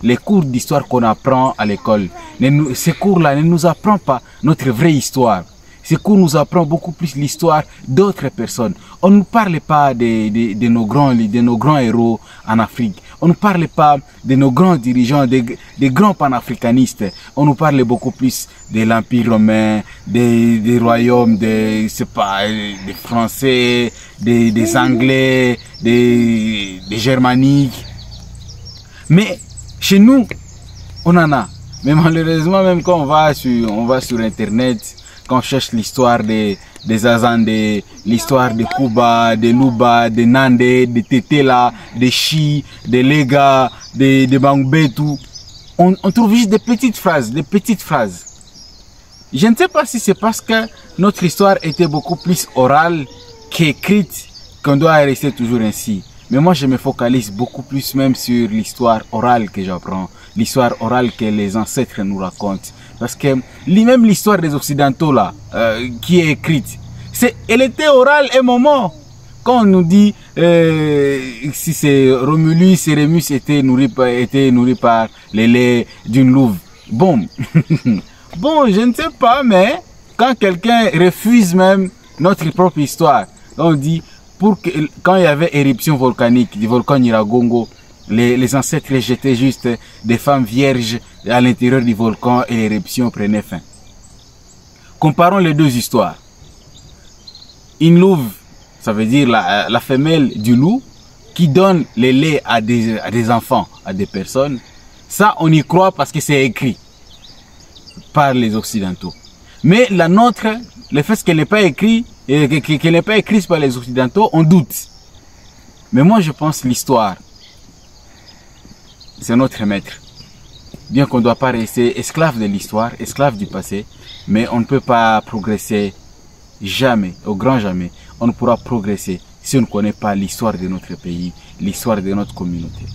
les cours d'histoire qu'on apprend à l'école. Ces cours-là ne nous apprennent pas notre vraie histoire. Ces cours nous apprennent beaucoup plus l'histoire d'autres personnes. On ne parle pas de nos grands héros en Afrique. On ne parle pas de nos grands dirigeants, des grands panafricanistes. On nous parle beaucoup plus de l'Empire romain, des royaumes, des Français, des Anglais, des Germaniques. Mais chez nous, on en a. Mais malheureusement, même quand on va sur Internet, quand on cherche l'histoire des Azande, l'histoire de Kuba, de Luba, de Nande, de Tetela, de Chi, de Lega, de Bangbetu, on trouve juste des petites phrases. Je ne sais pas si c'est parce que notre histoire était beaucoup plus orale qu'écrite qu'on doit rester toujours ainsi. Mais moi, je me focalise beaucoup plus même sur l'histoire orale que j'apprends, l'histoire orale que les ancêtres nous racontent. Parce que même l'histoire des Occidentaux là, qui est écrite, elle était orale un moment. Quand on nous dit si c'est Romulus et Rémus étaient nourris par les laits d'une louve. Bon, bon, je ne sais pas, mais quand quelqu'un refuse même notre propre histoire, on dit quand il y avait éruption volcanique du volcan Nyiragongo, les ancêtres jetaient juste des femmes vierges à l'intérieur du volcan et l'éruption prenait fin. Comparons les deux histoires. Une louve, ça veut dire la femelle du loup qui donne les laits à des enfants, à des personnes. Ça, on y croit parce que c'est écrit par les Occidentaux. Mais la nôtre, le fait qu'elle n'est pas écrite, qu'elle n'est pas écrite par les Occidentaux, on doute. Mais moi, je pense l'histoire, c'est notre maître. Bien qu'on ne doit pas rester esclave de l'histoire, esclave du passé, mais on ne peut pas progresser jamais, au grand jamais. On ne pourra progresser si on ne connaît pas l'histoire de notre pays, l'histoire de notre communauté.